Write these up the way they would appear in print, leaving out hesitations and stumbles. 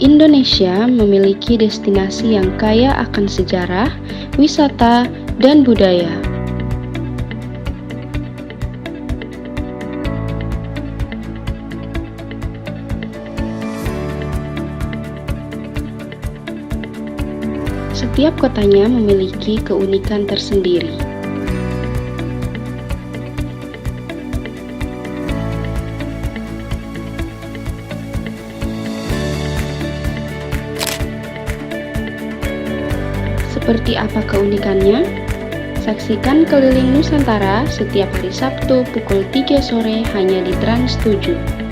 Indonesia memiliki destinasi yang kaya akan sejarah, wisata, dan budaya. Setiap kotanya memiliki keunikan tersendiri. Seperti apa keunikannya? Saksikan Keliling Nusantara setiap hari Sabtu pukul 3 sore hanya di Trans 7.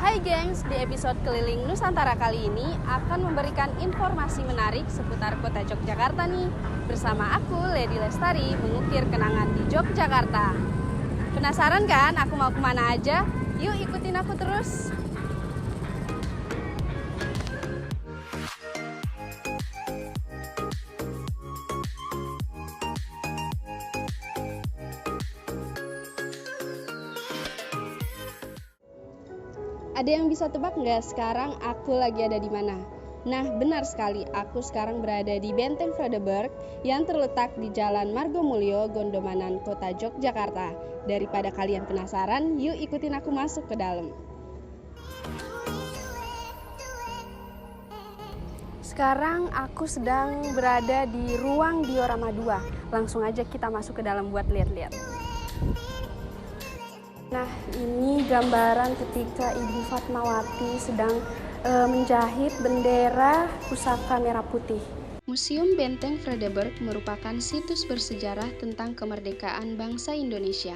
Hai gengs, di episode Keliling Nusantara kali ini akan memberikan informasi menarik seputar kota Yogyakarta nih. Bersama aku, Lady Lestari, mengukir kenangan di Yogyakarta. Penasaran kan aku mau kemana aja? Yuk ikutin aku terus. Ada yang bisa tebak nggak sekarang aku lagi ada di mana? Nah, benar sekali, aku sekarang berada di Benteng Vredenburg yang terletak di Jalan Margomulyo, Gondomanan, Kota Yogyakarta. Daripada kalian penasaran, yuk ikutin aku masuk ke dalam. Sekarang aku sedang berada di ruang diorama 2. Langsung aja kita masuk ke dalam buat lihat-lihat. Nah, ini gambaran ketika Ibu Fatmawati sedang menjahit bendera pusaka merah putih. Museum Benteng Vredenburg merupakan situs bersejarah tentang kemerdekaan bangsa Indonesia.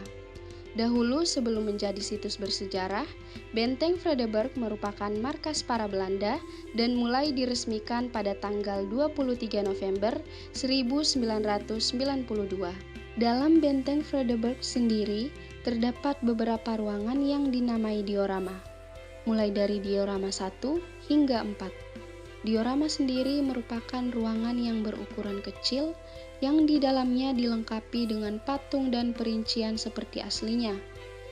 Dahulu sebelum menjadi situs bersejarah, Benteng Vredenburg merupakan markas para Belanda dan mulai diresmikan pada tanggal 23 November 1992. Dalam Benteng Vredenburg sendiri, terdapat beberapa ruangan yang dinamai diorama, mulai dari diorama 1 hingga 4. Diorama sendiri merupakan ruangan yang berukuran kecil, yang di dalamnya dilengkapi dengan patung dan perincian seperti aslinya,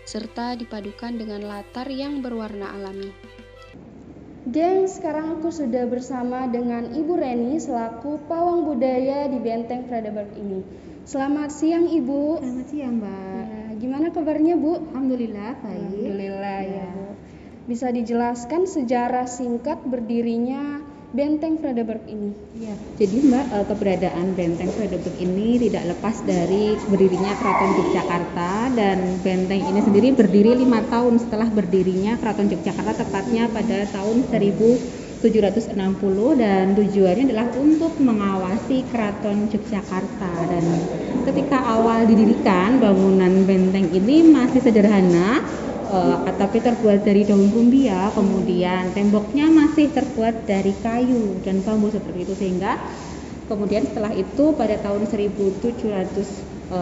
serta dipadukan dengan latar yang berwarna alami. Geng, sekarang aku sudah bersama dengan Ibu Reni selaku pawang budaya di Benteng Vredenburg ini. Selamat siang Ibu. Selamat siang Mbak. Nah, gimana kabarnya Bu? Alhamdulillah baik. Alhamdulillah ya Bu. Bisa dijelaskan sejarah singkat berdirinya Benteng Vredenburg ini? Ya, jadi Mbak, keberadaan Benteng Vredenburg ini tidak lepas dari berdirinya Keraton Yogyakarta, dan benteng ini sendiri berdiri 5 tahun setelah berdirinya Keraton Yogyakarta, tepatnya pada tahun 1760, dan tujuannya adalah untuk mengawasi Keraton Yogyakarta. Dan ketika awal didirikan, bangunan benteng ini masih sederhana, tapi terbuat dari daun rumbia, kemudian temboknya masih terbuat dari kayu dan bambu seperti itu, sehingga kemudian setelah itu pada tahun 1765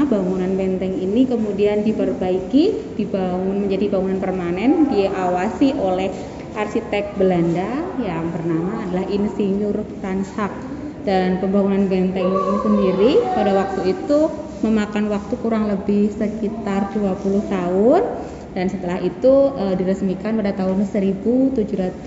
bangunan benteng ini kemudian diperbaiki, dibangun menjadi bangunan permanen, diawasi oleh arsitek Belanda yang bernama adalah Insinyur Frans Hak. Dan pembangunan benteng ini sendiri pada waktu itu memakan waktu kurang lebih sekitar 20 tahun, dan setelah itu diresmikan pada tahun 1787,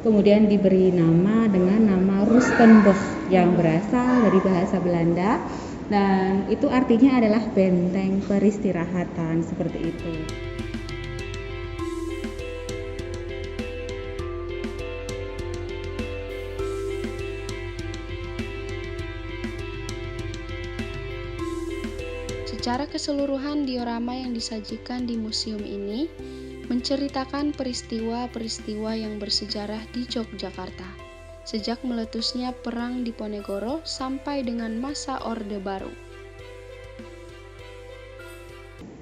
kemudian diberi nama dengan nama Rustenburg yang berasal dari bahasa Belanda, dan itu artinya adalah benteng peristirahatan, seperti itu. Secara keseluruhan, diorama yang disajikan di museum ini menceritakan peristiwa-peristiwa yang bersejarah di Yogyakarta, sejak meletusnya Perang Diponegoro sampai dengan masa Orde Baru.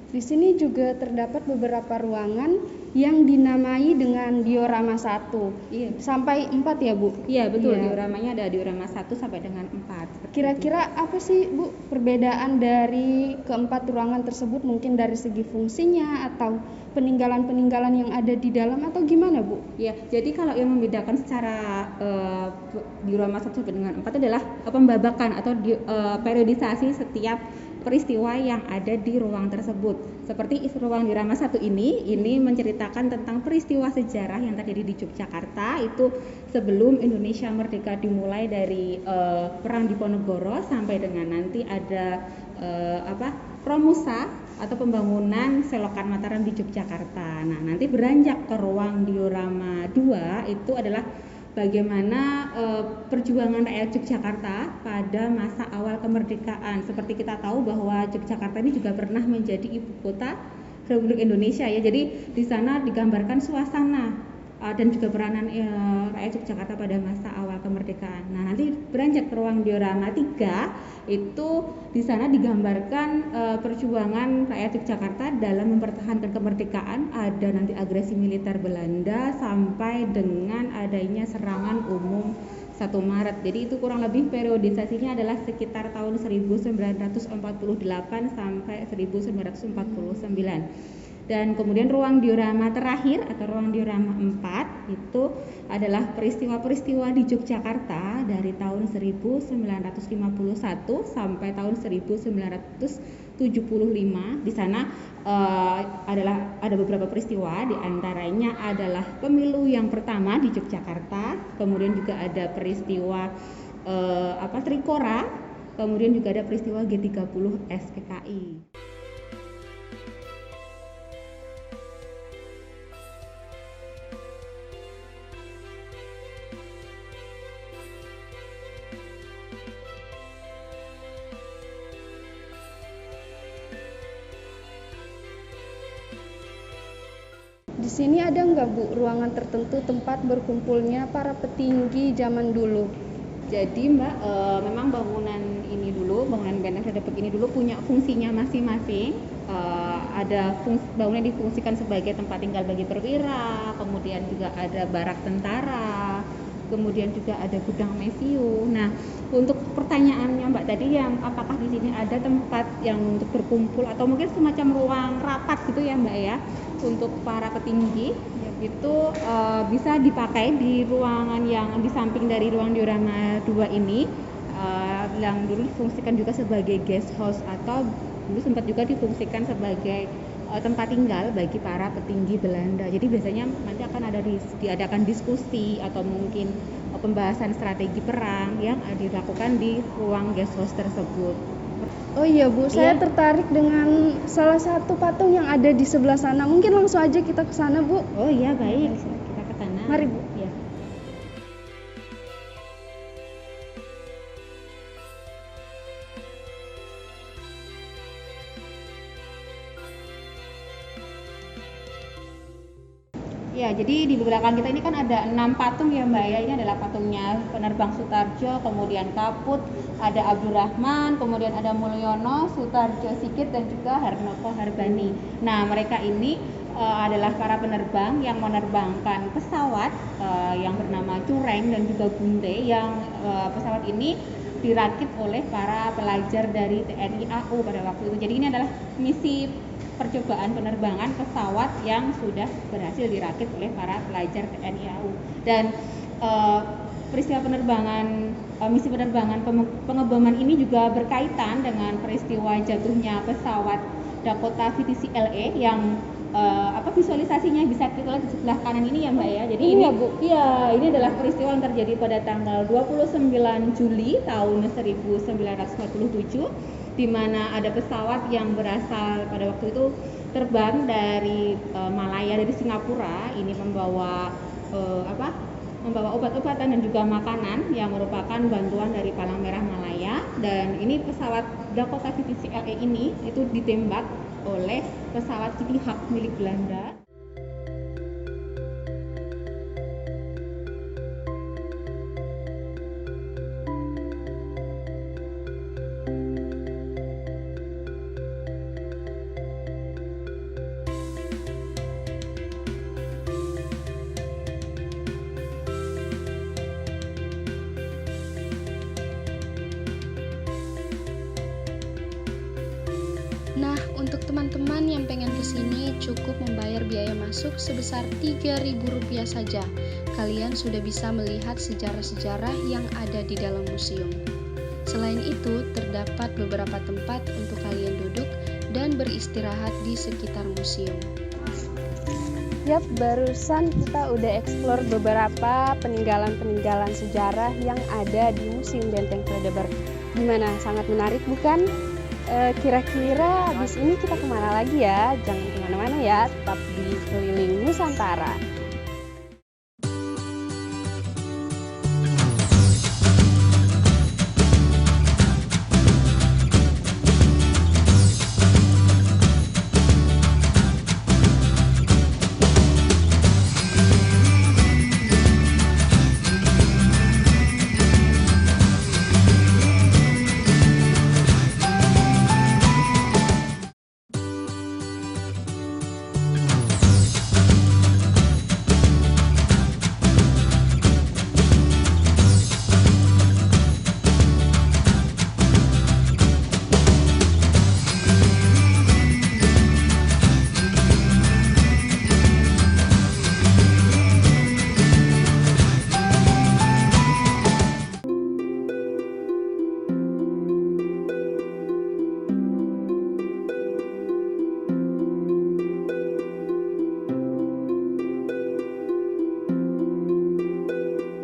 Di sini juga terdapat beberapa ruangan yang dinamai dengan diorama 1 sampai 4 ya Bu? Iya betul, Iya. dioramanya ada diorama 1 sampai dengan 4. Kira-kira apa sih Bu perbedaan dari keempat ruangan tersebut, mungkin dari segi fungsinya atau peninggalan-peninggalan yang ada di dalam atau gimana Bu? Ya, jadi kalau yang membedakan secara diorama 1 sampai dengan 4 adalah pembabakan atau periodisasi setiap peristiwa yang ada di ruang tersebut. Seperti ruang diorama 1 ini menceritakan tentang peristiwa sejarah yang terjadi di Yogyakarta itu sebelum Indonesia merdeka, dimulai dari Perang Diponegoro sampai dengan nanti ada Romusa atau pembangunan Selokan Mataram di Yogyakarta. Nah, nanti beranjak ke ruang diorama 2 itu adalah bagaimana perjuangan rakyat Yogyakarta pada masa awal kemerdekaan. Seperti kita tahu bahwa Yogyakarta ini juga pernah menjadi ibu kota Republik Indonesia ya. Jadi di sana digambarkan suasana dan juga peranan rakyat Yogyakarta pada masa awal kemerdekaan. Nah, nanti beranjak ke ruang diorama 3 itu di sana digambarkan perjuangan rakyat Yogyakarta dalam mempertahankan kemerdekaan. Ada nanti agresi militer Belanda sampai dengan adanya serangan umum 1 Maret. Jadi itu kurang lebih periodisasinya adalah sekitar tahun 1948 sampai 1949. Dan kemudian ruang diorama terakhir atau ruang diorama 4 itu adalah peristiwa-peristiwa di Yogyakarta dari tahun 1951 sampai tahun 1975. Di sana ada beberapa peristiwa, di antaranya adalah pemilu yang pertama di Yogyakarta, kemudian juga ada peristiwa Trikora, kemudian juga ada peristiwa G30 SPKI. Di sini ada nggak Bu ruangan tertentu tempat berkumpulnya para petinggi zaman dulu? Jadi Mbak, memang bangunan Benteng Fredebok ini dulu punya fungsinya masing-masing. Bangunan difungsikan sebagai tempat tinggal bagi perwira, kemudian juga ada barak tentara, kemudian juga ada gudang mesiu. Nah, untuk pertanyaannya Mbak tadi yang apakah di sini ada tempat yang untuk berkumpul atau mungkin semacam ruang rapat gitu ya Mbak ya untuk para petinggi, itu bisa dipakai di ruangan yang di samping dari ruang diorama 2 ini, yang dulu difungsikan juga sebagai guest house atau dulu sempat juga difungsikan sebagai tempat tinggal bagi para petinggi Belanda. Jadi biasanya nanti akan diadakan diskusi atau mungkin pembahasan strategi perang yang dilakukan di ruang guest house tersebut. Oh iya Bu, saya tertarik dengan salah satu patung yang ada di sebelah sana. Mungkin langsung aja kita ke sana Bu. Oh iya, baik. Kita ke sana. Mari Bu. Ya. Ya, jadi di belakang kita ini kan ada 6 patung ya Mbak ya. Ini adalah patungnya penerbang Sutarjo, kemudian Kaput, ada Abdurrahman, kemudian ada Mulyono, Sutarjo Sigit, dan juga Harnoko Harbani. Nah, mereka ini adalah para penerbang yang menerbangkan pesawat yang bernama Cureng dan juga Bunte, yang pesawat ini dirakit oleh para pelajar dari TNI AU pada waktu itu. Jadi ini adalah misi percobaan penerbangan pesawat yang sudah berhasil dirakit oleh para pelajar TNI AU. Dan peristiwa misi penerbangan pengeboman ini juga berkaitan dengan peristiwa jatuhnya pesawat Dakota VTC LE yang visualisasinya bisa kita lihat di sebelah kanan ini ya Mbak ya. Jadi ini adalah peristiwa yang terjadi pada tanggal 29 Juli tahun 1947, di mana ada pesawat yang berasal pada waktu itu terbang dari Malaya, dari Singapura. Ini membawa membawa obat-obatan dan juga makanan yang merupakan bantuan dari Palang Merah Malaya. Dan ini pesawat Dakota City CLA ini itu ditembak oleh pesawat City Hawk milik Belanda. Nah, untuk teman-teman yang pengen kesini cukup membayar biaya masuk sebesar Rp3.000 saja. Kalian sudah bisa melihat sejarah-sejarah yang ada di dalam museum. Selain itu, terdapat beberapa tempat untuk kalian duduk dan beristirahat di sekitar museum. Yap, barusan kita udah eksplor beberapa peninggalan-peninggalan sejarah yang ada di Museum Benteng Fredericton. Gimana? Sangat menarik bukan? Kira-kira habis ini kita kemana lagi ya? Jangan kemana-mana ya, tetap di Keliling Nusantara.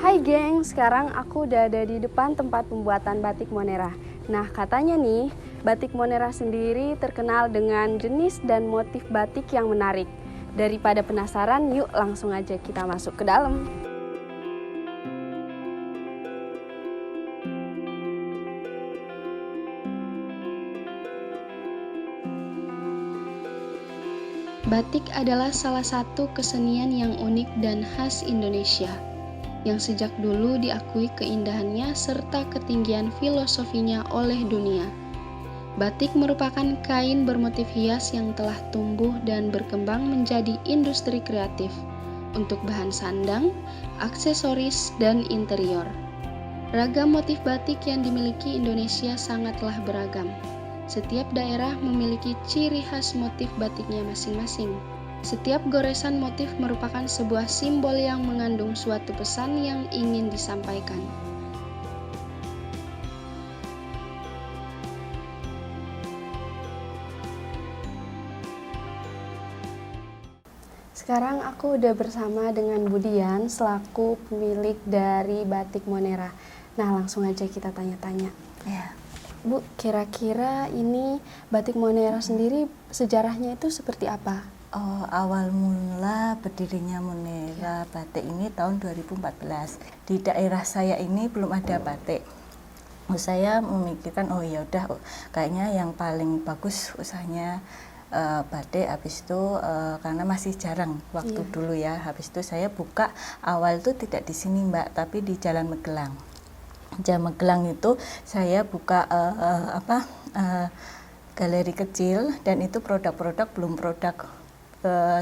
Hai geng, sekarang aku udah ada di depan tempat pembuatan batik Monera. Nah, katanya nih, batik Monera sendiri terkenal dengan jenis dan motif batik yang menarik. Daripada penasaran, yuk langsung aja kita masuk ke dalam. Batik adalah salah satu kesenian yang unik dan khas Indonesia, yang sejak dulu diakui keindahannya serta ketinggian filosofinya oleh dunia. Batik merupakan kain bermotif hias yang telah tumbuh dan berkembang menjadi industri kreatif untuk bahan sandang, aksesoris, dan interior. Ragam motif batik yang dimiliki Indonesia sangatlah beragam. Setiap daerah memiliki ciri khas motif batiknya masing-masing. Setiap goresan motif merupakan sebuah simbol yang mengandung suatu pesan yang ingin disampaikan. Sekarang aku udah bersama dengan Budian selaku pemilik dari batik Monera. Nah, langsung aja kita tanya-tanya. Ya. Bu, kira-kira ini batik Monera sendiri sejarahnya itu seperti apa? Awal mula berdirinya Monera Batik ini tahun 2014. Di daerah saya ini belum ada batik. Saya memikirkan, ya udah kayaknya yang paling bagus usahanya batik. Habis itu karena masih jarang waktu dulu ya. Habis itu saya buka, awal itu tidak di sini Mbak, tapi di Jalan Magelang. Jalan Magelang itu saya buka galeri kecil, dan itu produk-produk belum produk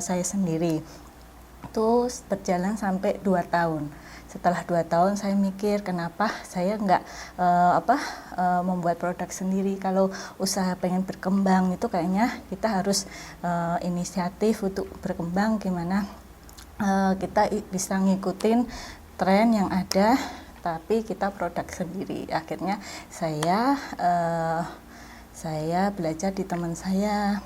saya sendiri. Itu berjalan sampai 2 tahun. Setelah 2 tahun saya mikir, kenapa saya nggak membuat produk sendiri. Kalau usaha pengen berkembang itu kayaknya kita harus inisiatif untuk berkembang, gimana kita bisa ngikutin tren yang ada tapi kita produk sendiri. Akhirnya saya belajar di teman saya.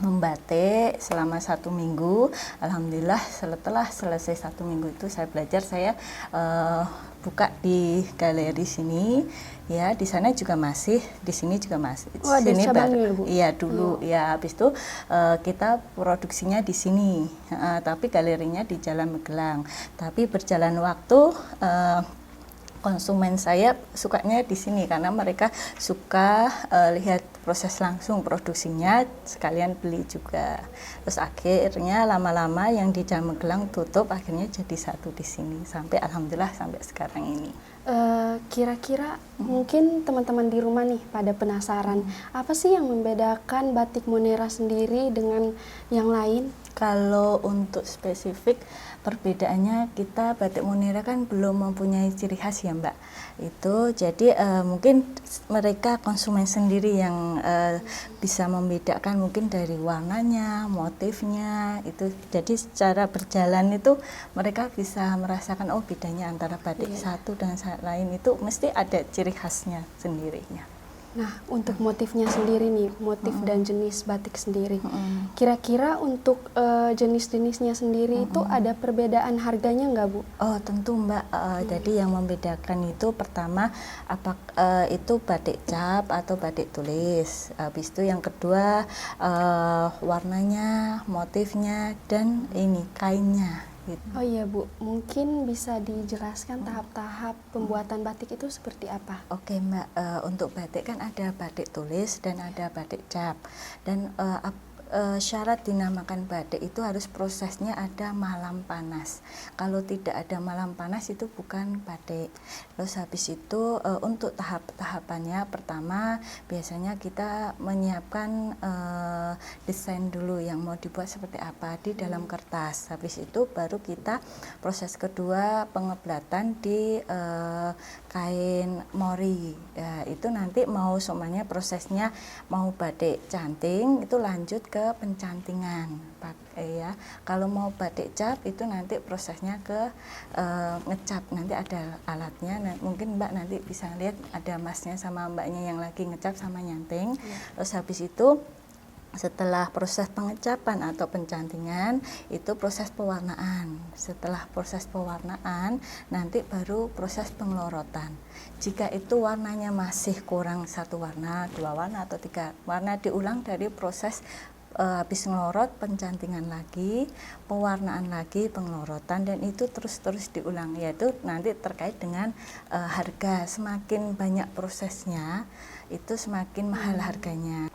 membatik selama 1 minggu. Alhamdulillah setelah selesai 1 minggu itu saya belajar, saya buka di galeri sini ya, di sana juga masih, di sini juga masih. Oh, ada cabangnya, Bu? Iya dulu ya, habis itu kita produksinya di sini, tapi galerinya di Jalan Magelang. Tapi berjalan waktu konsumen saya sukanya di sini karena mereka suka lihat proses langsung produksinya, sekalian beli juga. Terus akhirnya lama-lama yang di Jalan Magelang tutup, akhirnya jadi satu di sini sampai alhamdulillah sampai sekarang ini. Kira-kira mungkin teman-teman di rumah nih pada penasaran, apa sih yang membedakan batik Monera sendiri dengan yang lain? Kalau untuk spesifik perbedaannya, kita batik Monera kan belum mempunyai ciri khas ya Mbak. Itu jadi mungkin mereka konsumen sendiri yang bisa membedakan mungkin dari warnanya, motifnya itu. Jadi secara berjalan itu mereka bisa merasakan oh bedanya antara batik satu dengan lain itu mesti ada ciri khasnya sendirinya. Nah, untuk motifnya sendiri nih, motif dan jenis batik sendiri. Kira-kira untuk jenis-jenisnya sendiri itu ada perbedaan harganya nggak, Bu? Oh, tentu Mbak. Jadi yang membedakan itu pertama itu batik cap atau batik tulis. Habis itu yang kedua warnanya, motifnya, dan ini kainnya. Gitu. Oh iya Bu, mungkin bisa dijelaskan tahap-tahap pembuatan batik itu seperti apa? Oke Mbak, untuk batik kan ada batik tulis dan ada batik cap. Dan syarat dinamakan batik itu harus prosesnya ada malam panas. Kalau tidak ada malam panas itu bukan batik. Terus habis itu untuk tahap-tahapannya, pertama biasanya kita menyiapkan desain dulu yang mau dibuat seperti apa di dalam kertas. Habis itu baru kita proses kedua pengeblatan di kain mori. Ya, itu nanti mau semuanya prosesnya mau batik canting itu lanjut ke pencantingan, ya. Kalau mau batik cap itu nanti prosesnya ke ngecap, nanti ada alatnya. Mungkin Mbak nanti bisa lihat ada masnya sama mbaknya yang lagi ngecap sama nyanting. Terus habis itu setelah proses pengecapan atau pencantingan itu proses pewarnaan. Setelah proses pewarnaan nanti baru proses pengelorotan. Jika itu warnanya masih kurang 1 warna, 2 warna atau 3 warna, diulang dari proses habis ngelorot, pencantingan lagi, pewarnaan lagi, pengelorotan, dan itu terus diulang. Yaitu nanti terkait dengan harga, semakin banyak prosesnya itu semakin mahal harganya.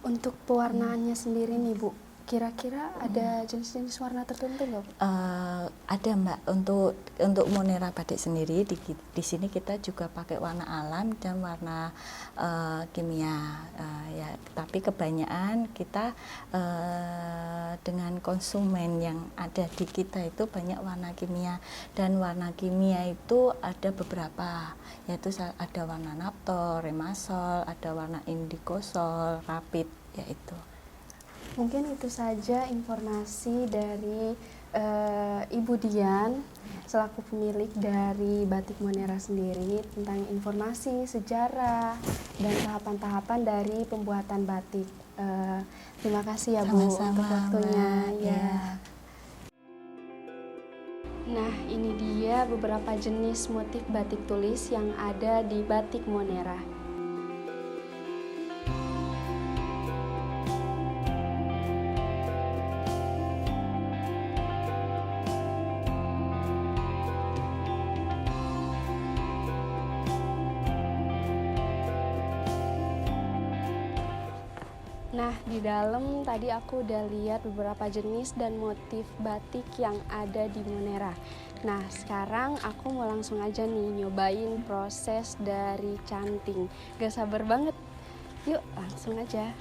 Untuk pewarnaannya sendiri nih Bu, kira-kira ada jenis-jenis warna tertentu nggak Bu? Ada Mbak, untuk Monera batik sendiri di sini kita juga pakai warna alam dan warna kimia, ya. Tapi kebanyakan kita dengan konsumen yang ada di kita itu banyak warna kimia, dan warna kimia itu ada beberapa, yaitu ada warna naptor, remasol, ada warna indigosol, rapid, yaitu. Mungkin itu saja informasi dari Ibu Dian selaku pemilik dari Batik Monera sendiri tentang informasi, sejarah, dan tahapan-tahapan dari pembuatan batik. Terima kasih ya Bu untuk waktunya. Ya. Nah, ini dia beberapa jenis motif batik tulis yang ada di Batik Monera. Nah, di dalam tadi aku udah lihat beberapa jenis dan motif batik yang ada di Monera. Nah, sekarang aku mau langsung aja nih nyobain proses dari canting. Gak sabar banget. Yuk, langsung aja.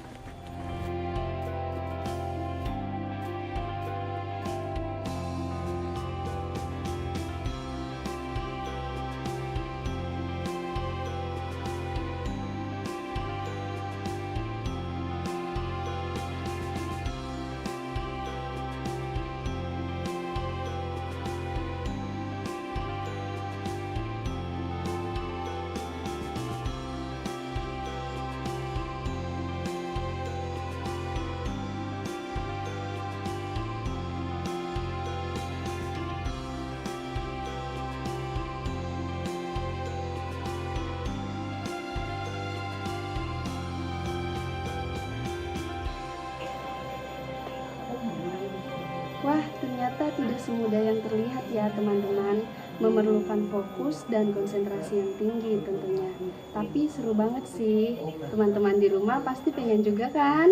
semudah yang terlihat ya teman-teman, memerlukan fokus dan konsentrasi yang tinggi tentunya. Tapi seru banget sih, teman-teman di rumah pasti pengen juga kan?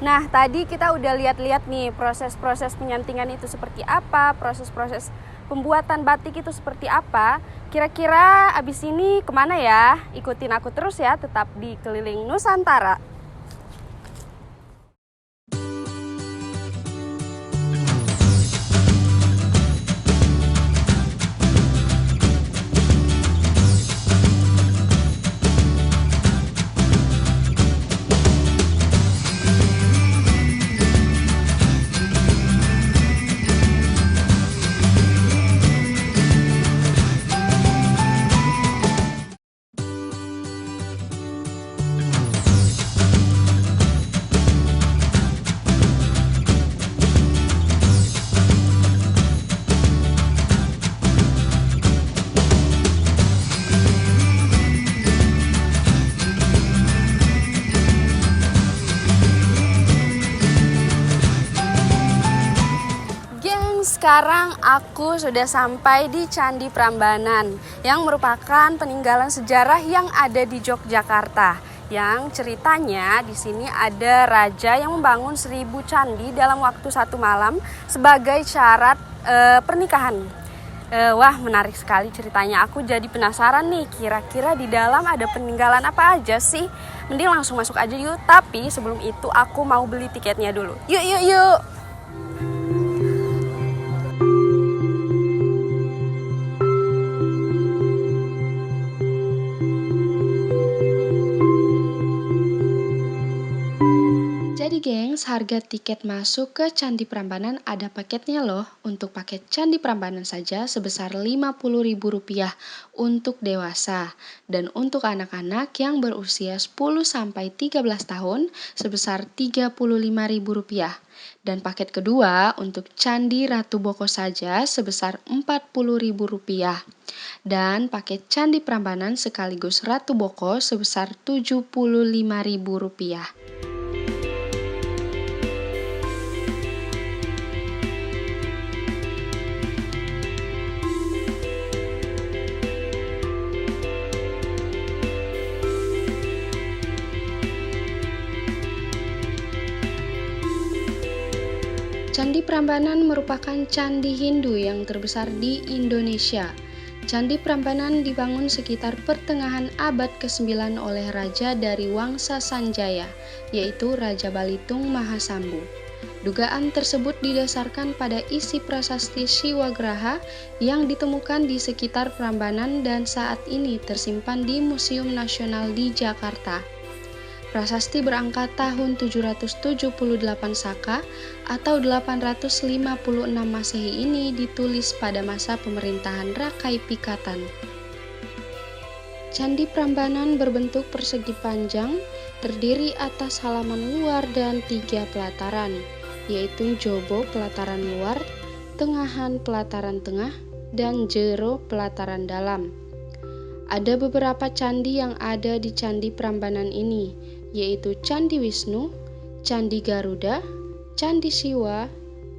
Nah, tadi kita udah lihat-lihat nih proses-proses penyantingan itu seperti apa, proses-proses pembuatan batik itu seperti apa. Kira-kira abis ini kemana ya? Ikutin aku terus ya, tetap di Keliling Nusantara. Sekarang aku sudah sampai di Candi Prambanan yang merupakan peninggalan sejarah yang ada di Yogyakarta. Yang ceritanya di sini ada raja yang membangun 1000 candi dalam waktu 1 malam sebagai syarat pernikahan. Wah, menarik sekali ceritanya. Aku jadi penasaran nih, kira-kira di dalam ada peninggalan apa aja sih? Mending langsung masuk aja yuk. Tapi sebelum itu aku mau beli tiketnya dulu. Yuk. Jadi gengs, harga tiket masuk ke Candi Prambanan ada paketnya loh. Untuk paket Candi Prambanan saja sebesar Rp50.000 untuk dewasa. Dan untuk anak-anak yang berusia 10-13 tahun sebesar Rp35.000. Dan paket kedua untuk Candi Ratu Boko saja sebesar Rp40.000. Dan paket Candi Prambanan sekaligus Ratu Boko sebesar Rp75.000. Candi Prambanan merupakan candi Hindu yang terbesar di Indonesia. Candi Prambanan dibangun sekitar pertengahan abad ke-9 oleh raja dari Wangsa Sanjaya, yaitu Raja Balitung Mahasambu. Dugaan tersebut didasarkan pada isi prasasti Siwagraha yang ditemukan di sekitar Prambanan dan saat ini tersimpan di Museum Nasional di Jakarta. Prasasti berangka tahun 778 Saka atau 856 Masehi ini ditulis pada masa pemerintahan Rakai Pikatan. Candi Prambanan berbentuk persegi panjang, terdiri atas halaman luar dan 3 pelataran, yaitu Jobo pelataran luar, Tengahan pelataran tengah, dan Jero pelataran dalam. Ada beberapa candi yang ada di Candi Prambanan ini, yaitu Candi Wisnu, Candi Garuda, Candi Siwa,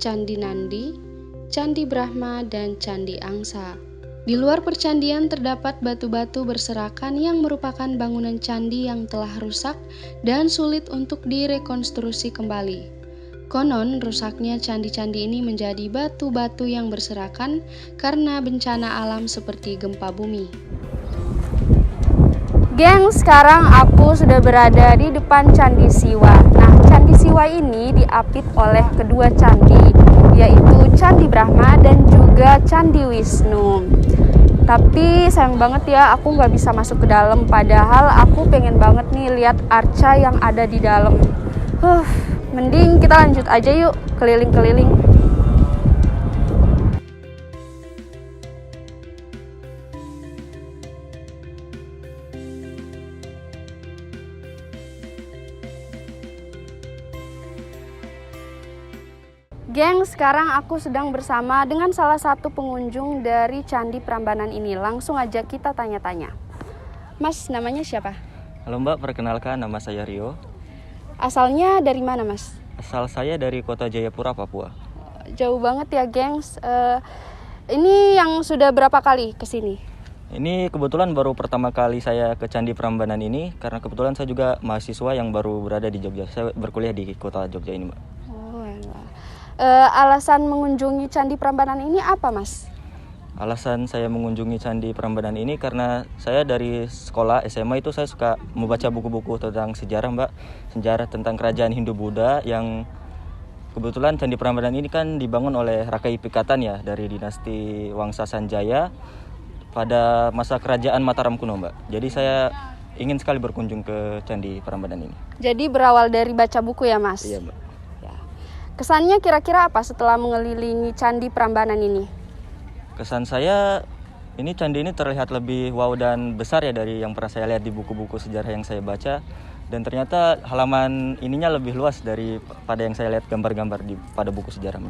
Candi Nandi, Candi Brahma, dan Candi Angsa. Di luar percandian terdapat batu-batu berserakan yang merupakan bangunan candi yang telah rusak dan sulit untuk direkonstruksi kembali. Konon, rusaknya candi-candi ini menjadi batu-batu yang berserakan karena bencana alam seperti gempa bumi. Geng, sekarang aku sudah berada di depan Candi Siwa. Nah, Candi Siwa ini diapit oleh kedua candi, yaitu Candi Brahma dan juga Candi Wisnu. Tapi sayang banget ya, aku nggak bisa masuk ke dalam. Padahal aku pengen banget nih lihat arca yang ada di dalam. Mending kita lanjut aja yuk, keliling-keliling. Geng, sekarang aku sedang bersama dengan salah satu pengunjung dari Candi Prambanan ini. Langsung aja kita tanya-tanya. Mas, namanya siapa? Halo Mbak, perkenalkan nama saya Rio. Asalnya dari mana, Mas? Asal saya dari Kota Jayapura, Papua. jauh banget ya, gengs. Ini yang sudah berapa kali ke sini? Ini kebetulan baru pertama kali saya ke Candi Prambanan ini karena kebetulan saya juga mahasiswa yang baru berada di Jogja. Saya berkuliah di kota Jogja ini, Mbak. Oh, alasan mengunjungi Candi Prambanan ini apa, Mas? Alasan saya mengunjungi Candi Prambanan ini karena saya dari sekolah SMA itu saya suka membaca buku-buku tentang sejarah, Mbak. Sejarah tentang kerajaan Hindu-Buddha yang kebetulan Candi Prambanan ini kan dibangun oleh Rakai Pikatan ya dari dinasti Wangsa Sanjaya pada masa kerajaan Mataram kuno, Mbak. Jadi saya ingin sekali berkunjung ke Candi Prambanan ini. Jadi berawal dari baca buku ya, Mas? Iya, Mbak. Ya. Kesannya kira-kira apa setelah mengelilingi Candi Prambanan ini? Kesan saya, ini candi ini terlihat lebih wow dan besar ya dari yang pernah saya lihat di buku-buku sejarah yang saya baca. Dan ternyata halaman ininya lebih luas daripada yang saya lihat gambar-gambar pada buku sejarah.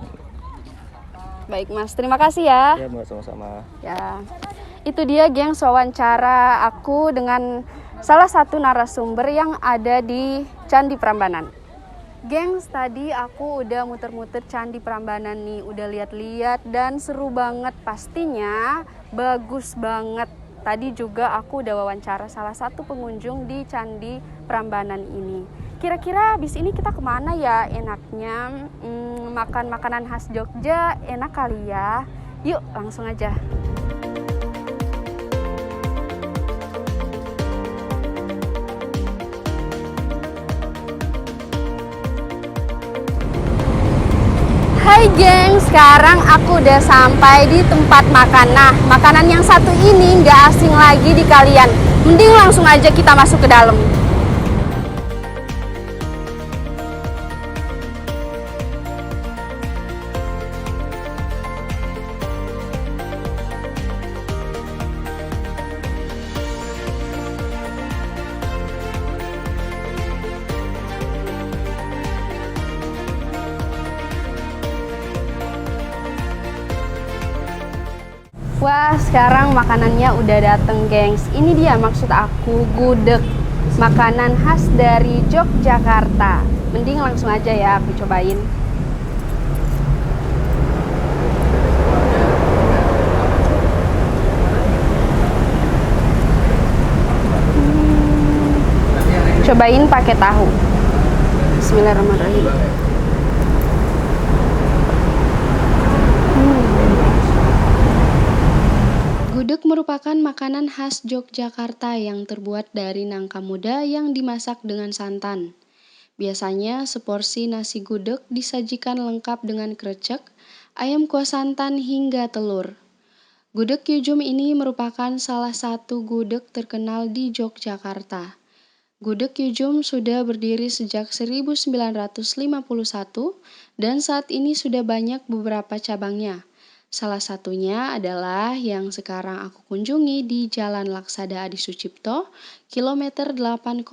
Baik, Mas, terima kasih ya. Ya, Mbak, sama-sama. Ya, itu dia gengs wawancara aku dengan salah satu narasumber yang ada di Candi Prambanan. Gengs, tadi aku udah muter-muter Candi Prambanan nih, udah lihat-lihat dan seru banget pastinya, bagus banget. Tadi juga aku udah wawancara salah satu pengunjung di Candi Prambanan ini. Kira-kira habis ini kita kemana ya enaknya? Makan makanan khas Jogja enak kali ya. Yuk langsung aja. Hai geng, sekarang aku udah sampai di tempat makan. Nah, makanan yang satu ini nggak asing lagi di kalian. Mending langsung aja kita masuk ke dalam. Wah, sekarang makanannya udah dateng, gengs. Ini dia maksud aku, gudeg. Makanan khas dari Yogyakarta. Mending langsung aja ya aku cobain. Cobain pakai tahu. Bismillahirrahmanirrahim. Gudeg merupakan makanan khas Yogyakarta yang terbuat dari nangka muda yang dimasak dengan santan. Biasanya seporsi nasi gudeg disajikan lengkap dengan krecek, ayam kuah santan hingga telur. Gudeg Kyujum ini merupakan salah satu gudeg terkenal di Yogyakarta. Gudeg Kyujum sudah berdiri sejak 1951 dan saat ini sudah banyak beberapa cabangnya. Salah satunya adalah yang sekarang aku kunjungi di Jalan Laksada Adi Sucipto, kilometer 8,7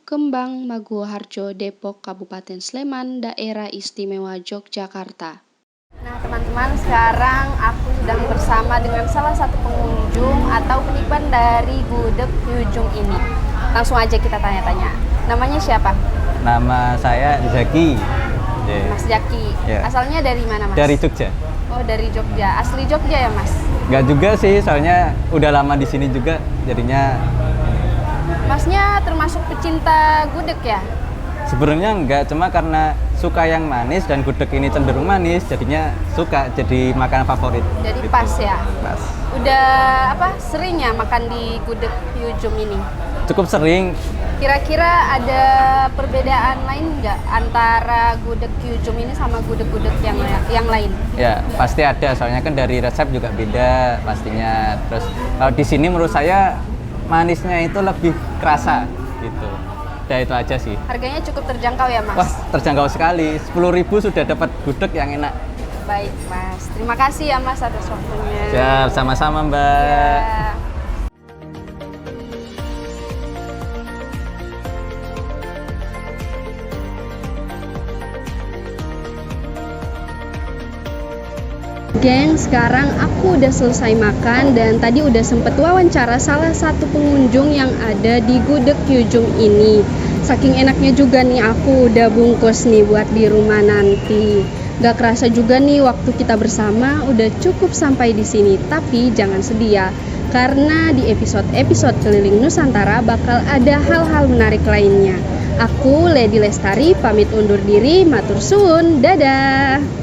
Kembang Maguwoharjo, Depok, Kabupaten Sleman, Daerah Istimewa Yogyakarta. Nah teman-teman, sekarang aku sedang bersama dengan salah satu pengunjung atau penikmat dari gudeg Kyujum ini. Langsung aja kita tanya-tanya. Namanya siapa? Nama saya Zaki. Mas Zaki. Yeah. Asalnya dari mana, Mas? Dari Jogja. Oh, dari Jogja. Asli Jogja ya, Mas? Nggak juga sih, soalnya udah lama di sini juga, jadinya. Masnya termasuk pecinta gudeg ya? Sebenarnya enggak, cuma karena suka yang manis dan gudeg ini cenderung manis, jadinya suka, jadi makanan favorit. Jadi gitu. pas ya? Pas. Udah sering ya makan di gudeg Kyujum ini? Cukup sering. Kira-kira ada perbedaan lain nggak antara gudeg Kyujum ini sama gudeg-gudeg yang lain? Ya, pasti ada, soalnya kan dari resep juga beda pastinya. Terus kalau di sini menurut saya manisnya itu lebih kerasa gitu. Ya itu aja sih. Harganya cukup terjangkau ya, Mas? Wah, terjangkau sekali. 10.000 sudah dapat gudeg yang enak. Baik, Mas. Terima kasih ya, Mas, atas waktunya. Siap, sama-sama, Mbak. Ya. Geng, sekarang aku udah selesai makan dan tadi udah sempet wawancara salah satu pengunjung yang ada di gudeg Kyujum ini. Saking enaknya juga nih aku udah bungkus nih buat di rumah nanti. Gak kerasa juga nih waktu kita bersama udah cukup sampai di sini. Tapi jangan sedih ya, karena di episode-episode Keliling Nusantara bakal ada hal-hal menarik lainnya. Aku Lady Lestari pamit undur diri, matur suwun, dadah.